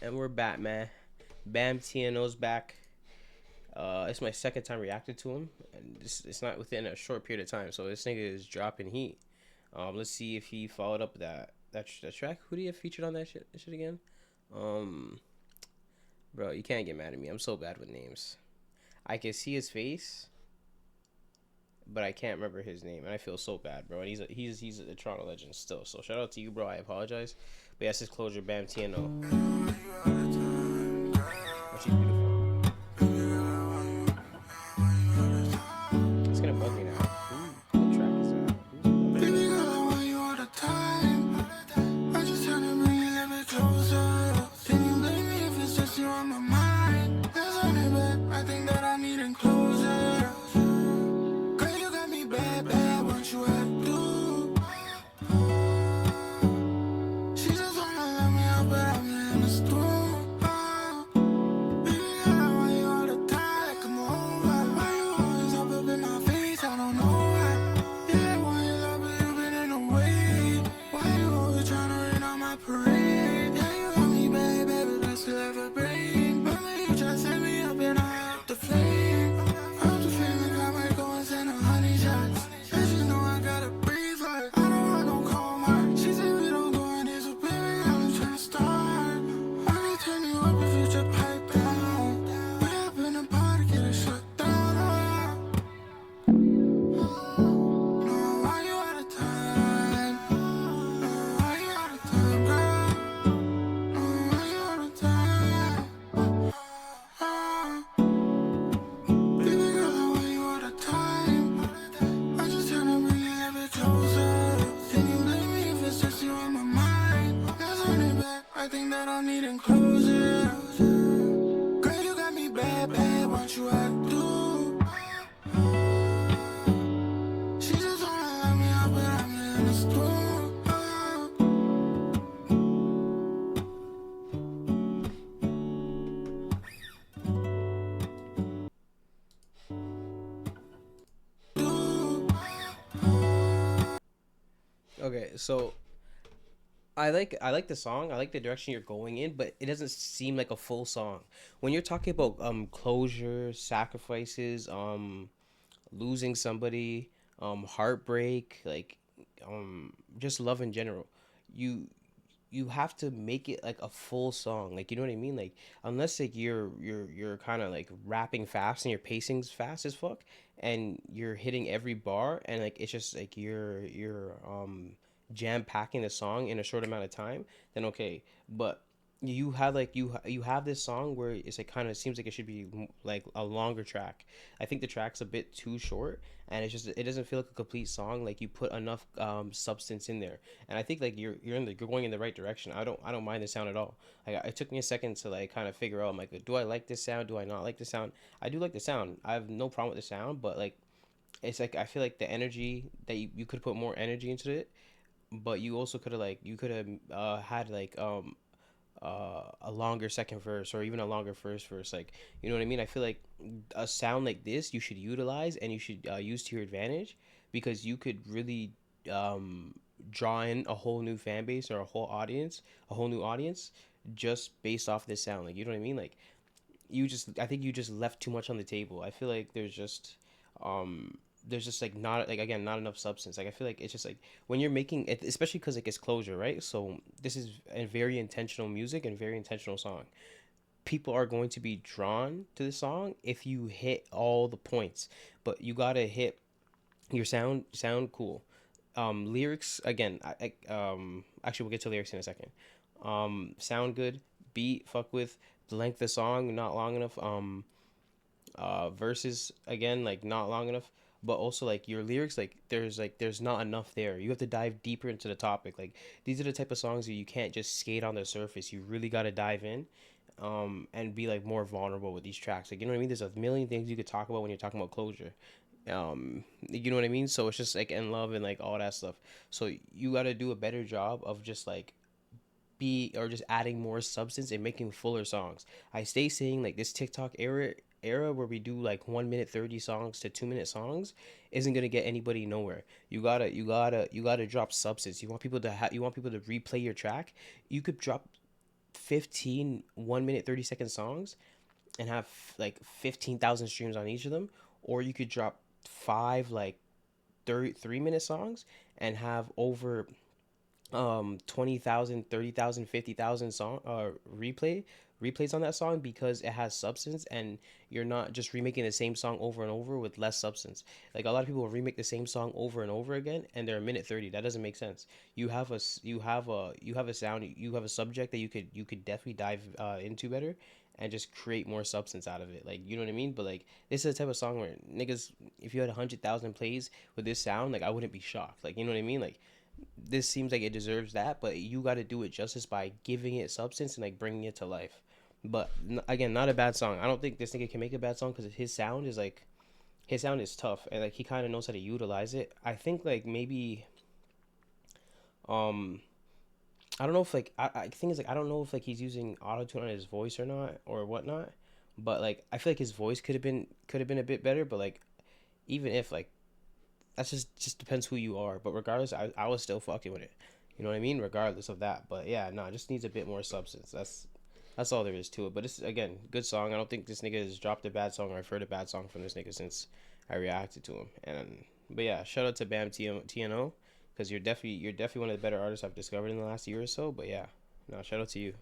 And we're back, man. Bam TNO's back. It's my second time reacting to him, and it's not within a short period of time. So this nigga is dropping heat. Let's see if he followed up that track. Who did he have featured on that shit again? Um, bro, you can't get mad at me. I'm so bad with names. I can see his face, but I can't remember his name, and I feel so bad, bro. And he's a Toronto legend still. So shout out to you, bro. I apologize, but yes, his closure, Bam TNO. She's beautiful. It's gonna bug me now. What track is that? Who's Baby that? girl, I want you all the time. I just tryna bring you a little bit closer. Can you blame me if it's just you on my mind? That's on it, but I think that I need closer. Girl, you got me bad, bad, want you have to. She just wanna let me out, but I'm in the stool. Baby girl, I want you all the time. Come over. Why you always up in my face? I don't know why. Yeah, I want your love, but you been in the way. Why you always tryna rain on my parade? Yeah, you got me bad, baby, but I still have a brain. But man, you try to set me up and I up the flame. Up the flame, like I might go and send a honey shots. And she know I gotta breathe like I don't want no cold heart. She said we don't go in this, so baby, I'm tryna start. I can turn you up if you just pipe down. We up in the party, get it shut down. No, why you out of time? No, why you out of time, girl? No, why you out of time? Baby girl, I want you all the time. I just tryna bring you a bit closer. Can you blame me if it's just you on my mind? That's on it back. I think that I'm needing closure. Girl, you got me bad, bad, want you act too. She just wanna let me out, but I'm in the stool. Okay, so I like the song. I like the direction you're going in, but it doesn't seem like a full song. When you're talking about closure, sacrifices, losing somebody, heartbreak, like just love in general, you you have to make it like a full song. Like you know what I mean? Like unless like you're kind of like rapping fast and your pacing's fast as fuck and you're hitting every bar and like it's just like you're jam packing the song in a short amount of time, then okay. But you have like you have this song where it's like kind of seems like it should be like a longer track. I think the track's a bit too short and it's just it doesn't feel like a complete song. Like you put enough substance in there, and I think like you're going in the right direction. I don't mind the sound at all. Like it took me a second to like kind of figure out, I'm like, do I like this sound, do I not like the sound? I do like the sound, I have no problem with the sound, but like it's like I feel like the energy that you could put more energy into it, but you also could have like you could have had like a longer second verse or even a longer first verse. Like you know what I mean? I feel like a sound like this you should utilize and you should use to your advantage, because you could really um, draw in a whole new fan base or a whole new audience, just based off this sound. Like you know what I mean? Like I think you just left too much on the table. I feel like um there's just like not like again not enough substance. Like I feel like it's just like when you're making it, especially because it gets closure, right? So this is a very intentional music and very intentional song. People are going to be drawn to the song if you hit all the points, but you gotta hit your sound cool. Lyrics again. Actually we'll get to lyrics in a second. Sound good, beat fuck with, the length of the song not long enough. Verses again like not long enough, but also like your lyrics, like there's not enough there. You have to dive deeper into the topic. Like these are the type of songs that you can't just skate on the surface. You really got to dive in and be like more vulnerable with these tracks. Like you know what I mean? There's a million things you could talk about when you're talking about closure. You know what I mean? So it's just like in love and like all that stuff. So you got to do a better job of just like be or just adding more substance and making fuller songs. I stay saying like this TikTok era where we do like 1 minute 30 songs to 2 minute songs isn't gonna get anybody nowhere. You gotta drop substance. You want people to replay your track. You could drop 15 1 minute 30-second songs and have like 15,000 streams on each of them, or you could drop five like 3 minute songs and have over 20,000, 30,000, 50,000 song replays on that song because it has substance, and you're not just remaking the same song over and over with less substance. Like a lot of people remake the same song over and over again and they're a minute 30. That doesn't make sense. You have a sound, you have a subject that you could definitely dive into better and just create more substance out of it. Like, you know what I mean? But like, this is the type of song where niggas, if you had 100,000 plays with this sound, like I wouldn't be shocked. Like, you know what I mean? Like, this seems like it deserves that, but you got to do it justice by giving it substance and like bringing it to life. But again, not a bad song. I don't think this nigga can make a bad song because his sound is tough and like he kind of knows how to utilize it. I think like maybe um I don't know if like I think it's like I don't know if like he's using auto tune on his voice or not or whatnot. But like I feel like his voice could have been a bit better. But like even if like that's just depends who you are. But regardless, I was still fucking with it. You know what I mean? Regardless of that. But yeah, no, it just needs a bit more substance. That's all there is to it. But it's again good song. I don't think this nigga has dropped a bad song or I've heard a bad song from this nigga since I reacted to him. And but yeah, shout out to Bam TNO because you're definitely one of the better artists I've discovered in the last year or so. But yeah, no, shout out to you.